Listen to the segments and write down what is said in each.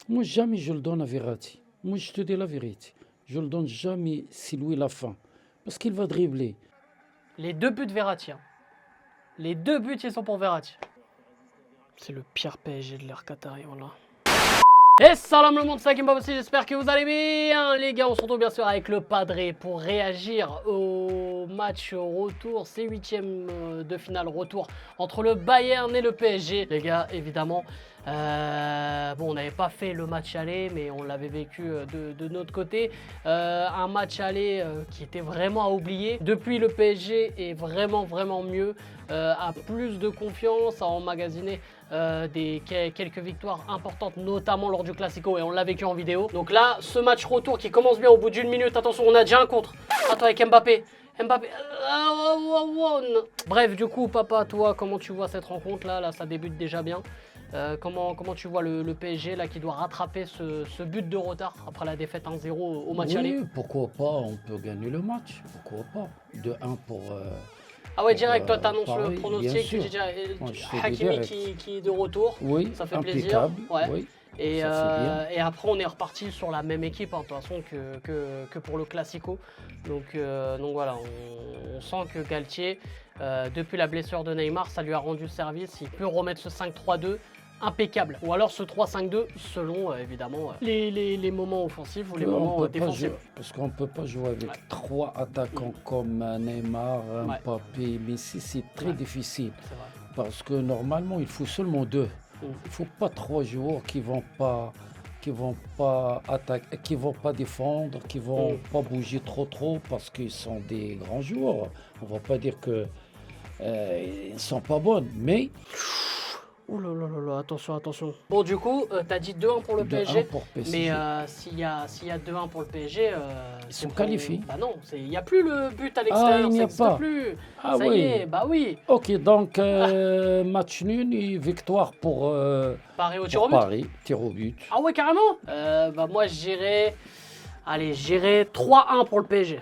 Moi, jamais je le donne à Verratti. Moi, je te dis la vérité. Je le donne jamais si lui la fin. Parce qu'il va dribbler. Les deux buts Verratti. Hein. Les deux buts, ils sont pour Verratti. C'est le pire PSG de l'ère Qatari, voilà. Et salam le monde, c'est Hakim Babossi, j'espère que vous allez bien les gars. On se retrouve bien sûr avec le Padré pour réagir au match retour, ces huitièmes de finale retour entre le Bayern et le PSG. Les gars, évidemment, bon, on n'avait pas fait le match aller, mais on l'avait vécu de notre côté. Un match aller qui était vraiment à oublier. Depuis, le PSG est vraiment mieux, a plus de confiance, a emmagasiné quelques victoires importantes, notamment lors du Classico, et on l'a vécu en vidéo. Donc là, ce match retour qui commence bien au bout d'une minute. Attention, on a déjà un contre. Attends, avec Mbappé. Bref, du coup, papa, toi, comment tu vois cette rencontre là, ça débute déjà bien. Comment tu vois le PSG là qui doit rattraper ce but de retard après la défaite 1-0 au match aller? Oui, pourquoi pas, on peut gagner le match. Pourquoi pas. De 1 pour... Ah ouais, direct, toi t'annonces le Paris, bien pronostic, sûr. j'ai déjà Moi, je fais du Hakimi direct. qui est de retour, Oui, ça fait plaisir. impeccable. Ouais. Oui, Et, ça fait bien. et après on est reparti sur la même équipe, hein, de toute façon que pour le Classico. Donc voilà, on sent que Galtier, depuis la blessure de Neymar, ça lui a rendu service. Il peut remettre ce 5-3-2 impeccable. Ou alors ce 3-5-2 selon évidemment les moments offensifs ou les moments défensifs. Parce qu'on ne peut pas jouer avec Ouais. 3 attaquants comme Neymar, Ouais. Mbappé, Messi, c'est très Ouais. difficile. C'est vrai. Parce que normalement, il faut seulement 2. Il ne faut pas 3 joueurs qui vont pas attaquer, qui vont pas défendre, qui vont pas bouger trop parce qu'ils sont des grands joueurs. On va pas dire que ils sont pas bons, mais Ouh là là là là, attention. Bon, du coup, t'as dit 2-1 pour le 2-1 PSG, pour PSG. mais s'il y a 2-1 pour le PSG, Ils sont qualifiés. Bah non, il n'y a plus le but à l'extérieur, il n'y ça a n'existe pas. plus. Ah Ça oui. y est, bah oui. Ok, donc match nul et victoire pour Paris au tir au but. Paris, tir au but. Ah ouais, carrément. Bah moi, j'irais 3-1 pour le PSG.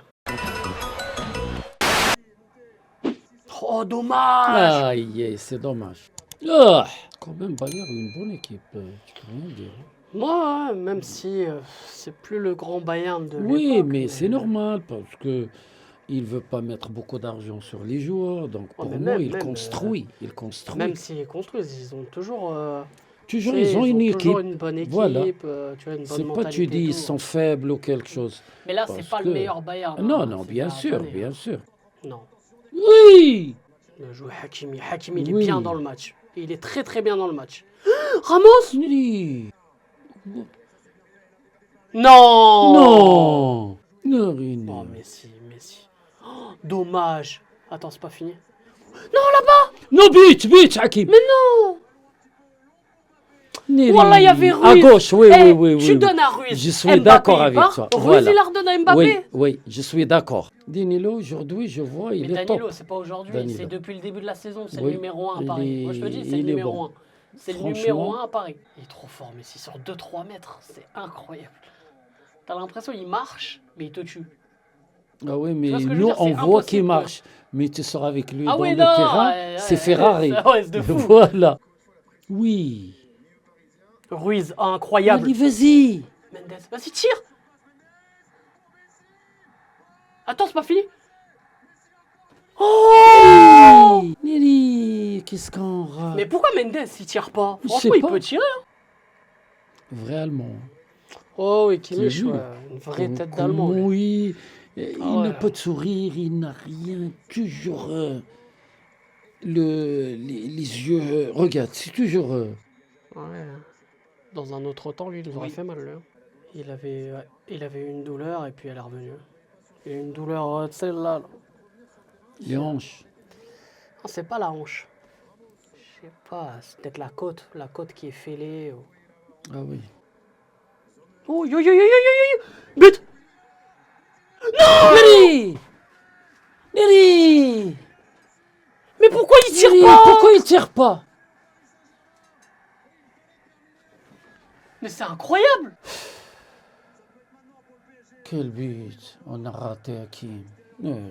Oh, dommage. Aïe, c'est dommage. Ah, quand même, Bayern, une bonne équipe, tu peux rien dire. Moi, même si c'est plus le grand Bayern de Oui, l'époque, mais c'est normal parce que il veut pas mettre beaucoup d'argent sur les joueurs, donc Oh, pour mais moi, même, il même, construit, il construit. Même s'ils construisent, ils ont toujours, Toujours, tu sais, ils ont une toujours équipe. une bonne équipe, Voilà. tu vois, une bonne C'est pas mentalité. tu dis et ils tout. sont faibles ou quelque chose. Mais là, c'est parce pas que- le meilleur Bayern. Non, hein, non, ces bien dernières sûr, années, bien hein. sûr. Non, Oui! bien joué Hakimi. Hakimi, il est Oui. bien dans le match. Il est très bien dans le match. Ramos? Oui. Non! Non! Non, rien. Oh, Messi. Oh, dommage. Attends, c'est pas fini. Non, but, Hakim. Mais non! Neri. Wallah, il y avait Ruiz. À gauche, oui, Eh, oui. tu donnes à Ruiz. Je suis Mbappé, d'accord il avec part. toi. Ruiz, Voilà. il la redonne à Mbappé. Oui, je suis d'accord. Danilo, aujourd'hui, je vois, il Mais est Danilo, top. c'est pas aujourd'hui, Danilo. c'est depuis le début de la saison, c'est Oui, le numéro 1 à il Paris. Moi je te dis, c'est le il est numéro bon. 1. C'est le Franchement. numéro 1 à Paris. Il est trop fort, mais sur 2-3 mètres, c'est incroyable. T'as l'impression qu'il marche, mais il te tue. Ah oui, mais vois ce que je veux nous, dire, on c'est voit impossible qu'il de- marche. Mais tu seras avec lui Ah dans oui, le non, terrain, c'est Ferrari. ouais, c'est de fou. Voilà. Oui. Ruiz, incroyable. Allez, vas-y. Mendes, vas-y, tire. Attends, c'est pas fini. Oh! Neri, qu'est-ce qu'on rate? Mais pourquoi Mendes il tire pas? Je Franchement, sais il pas. peut tirer. Hein. Vraiment. Oh oui, C'est Kimmich, nul. ouais, une vraie tête d'allemand. Comment lui. il Ah ouais. n'a pas de sourire, il n'a rien. Toujours les yeux. Regarde, c'est toujours. Ouais. Dans un autre temps, lui, il nous aurait fait mal. Lui. Il avait une douleur et puis elle est revenue. Il a une douleur, celle-là. Là. Les hanches. Non, c'est pas la hanche. Je sais pas, c'est peut-être la côte qui est fêlée. Ou... Ah oui. Oh, yo, but! Neri! Neri! Mais pourquoi il tire Neri, pas? pourquoi il tire pas? Mais c'est incroyable! Quel but! On a raté Hakim. Neri.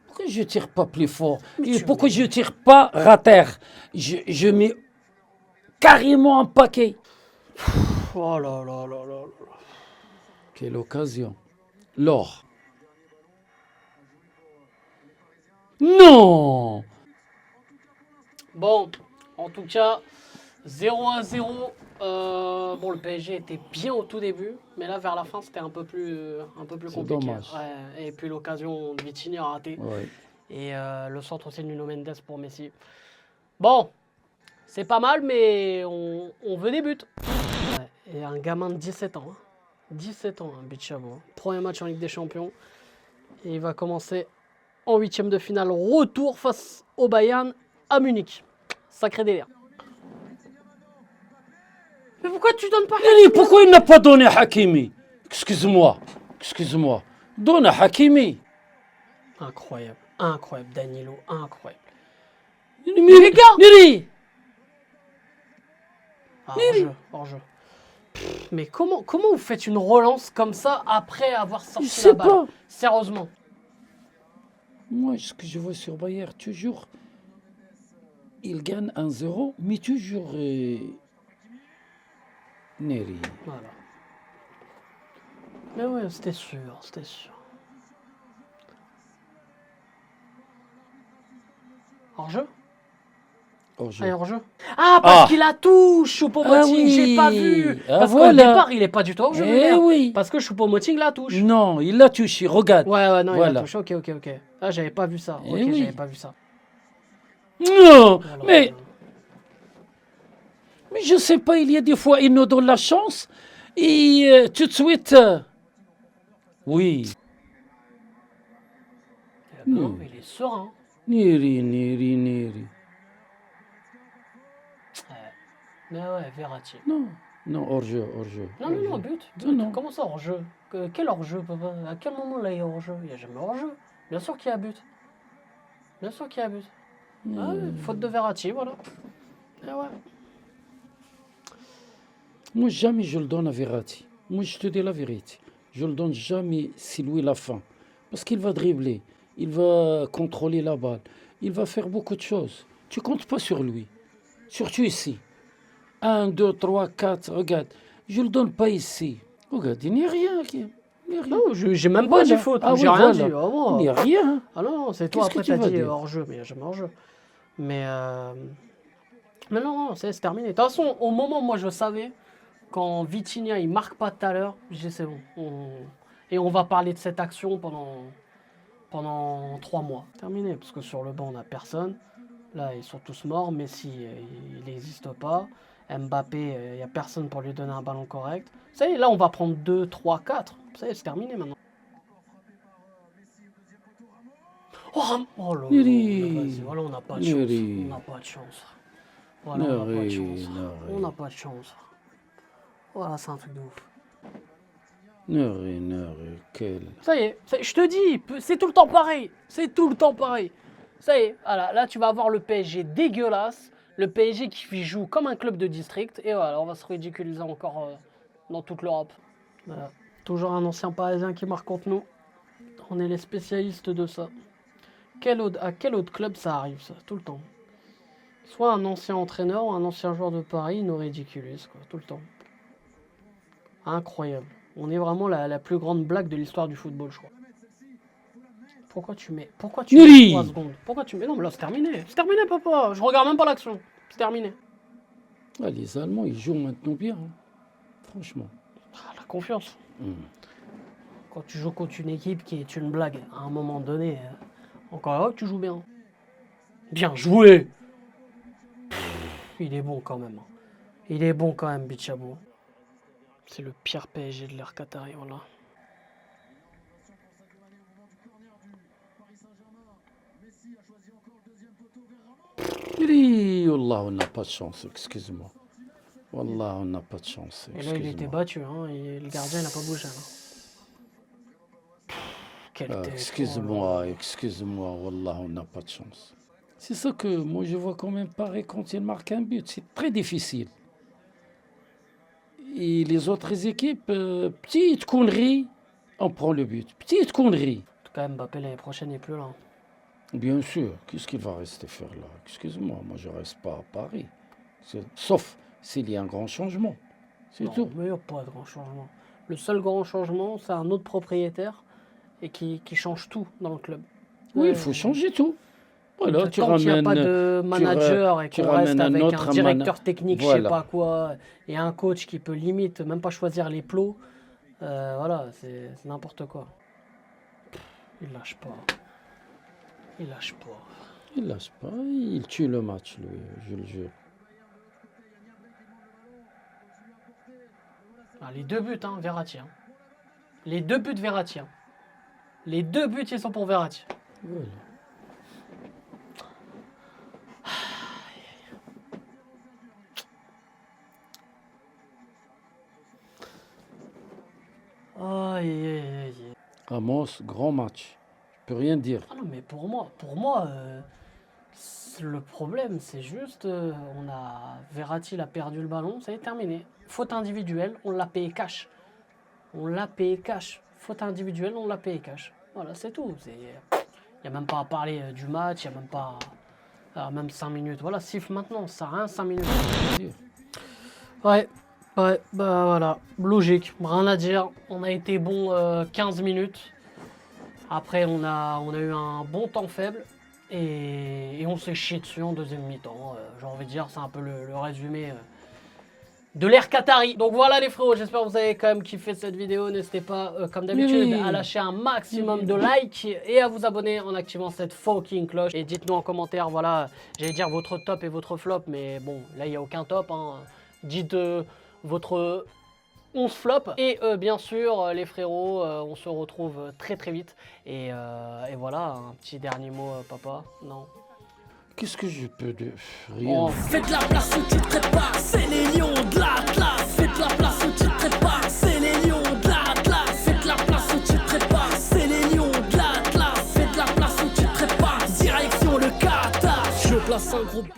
Pourquoi je tire pas plus fort? Et pourquoi je tire pas rater? Je mets carrément un paquet. Oh là là là là là. Quelle occasion. L'or. Non. Bon, en tout cas, 0-0. Bon, le PSG était bien au tout début, mais là, vers la fin, c'était un peu plus C'est compliqué. dommage. Ouais, et puis l'occasion de Vitinha a raté. Ouais. Et le centre aussi de Nuno Mendes pour Messi. Bon, c'est pas mal, mais on veut des buts. Ouais, et un gamin de 17 ans. 17 ans, Bichabo. Premier match en Ligue des Champions. Et il va commencer en huitième de finale. Retour face au Bayern à Munich. Sacré délire. Mais pourquoi tu donnes pas Et pourquoi il n'a pas donné Hakimi? Excuse-moi. Excuse-moi. Donne à Hakimi. Incroyable. Incroyable, Danilo. Incroyable. Mais les gars Neri. Ah, hors-jeu. Hors-jeu. Mais comment vous faites une relance comme ça après avoir sorti Je sais la balle? pas. Sérieusement. Moi, ce que je vois sur Bayern, toujours, il gagne 1-0, mais toujours Neri. Voilà. Mais ouais, c'était sûr, c'était sûr. Hors-jeu? Hors-jeu. Allez, hors-jeu. Ah, parce Ah. qu'il la touche, Choupo-Moting, Ah oui. j'ai pas vu. Ah, Parce qu'au voilà. départ, il est pas du tout hors-jeu. Eh merde. oui. Parce que Choupo-Moting la touche. Non, il l'a touché, regarde. Ouais, non, il Voilà. la touche. Ok. Ah, j'avais pas vu ça. Eh Ok, oui. j'avais pas vu ça. Non, Voilà. mais je sais pas, il y a des fois, il nous donne la chance et tout de suite. Oui. Eh ben, il est serein. Neri. Mais ouais, Verratti. Non, hors-jeu. Non, but. Non. Comment ça hors-jeu? Quel hors-jeu, papa? À quel moment là il y a hors-jeu? Il n'y a jamais hors-jeu. Bien sûr qu'il y a but. Bien sûr qu'il y a but. Ah ouais, faute de Verratti, voilà. Et ouais. Moi, jamais je le donne à Verratti. Moi, je te dis la vérité. Je le donne jamais si lui la fin. Parce qu'il va dribbler, il va contrôler la balle, il va faire beaucoup de choses. Tu comptes pas sur lui. Surtout ici. 1, 2, 3, 4, regarde. Je le donne pas ici. Regarde, il n'y a rien. Non, j'ai même pas Voilà. dit faute. Ah J'ai oui, rien voilà. dit. Ah, bon. Il n'y a rien. Ah non, c'est toi Qu'est-ce que après tu t'as vas dit dire hors-jeu, mais il n'y a jamais hors-jeu. Mais non, c'est terminé. De toute façon, au moment où moi je savais, quand Vitinha il marque pas tout à l'heure, j'ai dit c'est bon. Et on va parler de cette action pendant 3 mois. Terminé, parce que sur le banc on n'a personne. Là ils sont tous morts. Messi il n'existe pas. Mbappé, il n'y a personne pour lui donner un ballon correct. Ça y est, là on va prendre 2, 3, 4. Ça y est, c'est terminé maintenant. Oh là là, Neri. vas-y, voilà, on n'a pas de chance. Neri. On n'a pas de chance. Voilà, on n'a pas de chance. Neri. On n'a pas de chance. Voilà, c'est un truc de ouf. Neri, quel. Ça y est, je te dis, c'est tout le temps pareil. C'est tout le temps pareil. Ça y est, voilà, là tu vas avoir le PSG dégueulasse. Le PSG qui joue comme un club de district. Et voilà, on va se ridiculiser encore dans toute l'Europe. Voilà. Toujours un ancien parisien qui marque contre nous. On est les spécialistes de ça. À quel autre club ça arrive, ça, tout le temps? Soit un ancien entraîneur ou un ancien joueur de Paris nous ridiculise, quoi, tout le temps. Incroyable. On est vraiment la plus grande blague de l'histoire du football, je crois. Pourquoi tu mets 3 secondes? Pourquoi tu mets... Non, mais là, c'est terminé. C'est terminé, papa. Je regarde même pas l'action. C'est terminé. Ah, les Allemands, ils jouent maintenant bien. Hein. Franchement. Ah, la confiance. Quand tu joues contre une équipe qui est une blague, à un moment donné, encore là, tu joues bien. Bien joué. Il est bon quand même. Il est bon quand même, Bichabo. C'est le pire PSG de l'ère Qatari, voilà. Wallah, on n'a pas de chance, excuse-moi. Wallah, on n'a pas de chance. Et là, il était battu, hein, et le gardien n'a pas bougé. Hein. Excuse-moi, Wallah, on n'a pas de chance. C'est ça que moi je vois quand même Paris quand il marque un but, c'est très difficile. Et les autres équipes, petite connerie, on prend le but. Petite connerie. En tout cas, Mbappé l'année prochaine n'est plus là. Bien sûr, qu'est-ce qu'il va rester faire là? Excuse-moi, moi je reste pas à Paris. Sauf s'il y a un grand changement. C'est Non, tout. mais il n'y a pas de grand changement. Le seul grand changement, c'est un autre propriétaire et qui change tout dans le club. Oui, il faut changer tout. Voilà, tu Tant qu'il n'y a pas ramènes, de tu ra- manager et tu qu'on reste ramènes un avec autre un directeur technique, je sais Voilà. pas quoi, et un coach qui peut limite même pas choisir les plots, voilà, c'est n'importe quoi. Il lâche pas. Il lâche pas. Il lâche pas, il tue le match, lui, je le jure. Ah, les 2 buts, hein, Verratti. Hein. Les 2 buts Verratti. Hein. Les 2 buts, ils sont pour Verratti. Voilà. Aïe, aïe, aïe. Ramos, grand match. Je peux rien dire. Ah non, mais pour moi, le problème, c'est juste, Verratti, il a perdu le ballon, ça y est terminé. Faute individuelle, on l'a payé cash. On l'a payé cash. Faute individuelle, on l'a payé cash. Voilà, c'est tout. Il n'y a même pas à parler du match, il n'y a même pas. Même 5 minutes. Voilà, siffle maintenant, ça sert à rien, 5 minutes. Ouais, bah voilà, logique, rien à dire. On a été bon 15 minutes. Après, on a eu un bon temps faible et on s'est chié dessus en deuxième mi-temps. J'ai envie de dire, c'est un peu le résumé de l'ère Qatari. Donc voilà les frérots, j'espère que vous avez quand même kiffé cette vidéo. N'hésitez pas, comme d'habitude, à lâcher un maximum de likes et à vous abonner en activant cette fucking cloche. Et dites-nous en commentaire, voilà, j'allais dire votre top et votre flop, mais bon, là il n'y a aucun top. Hein. Dites votre 11 flops. Et bien sûr, les frérots, on se retrouve très très vite. Et voilà, un petit dernier mot, papa. Non. Qu'est-ce que je peux dire? Rien. Oh. Faites la place où tu te prépares, c'est les lions de l'Atlas. Faites la place où tu te prépares, c'est les lions de l'Atlas. Faites la place où tu te prépares, c'est les lions de l'Atlas. Faites la place où tu te prépares, direction le Qatar. Je place un groupe.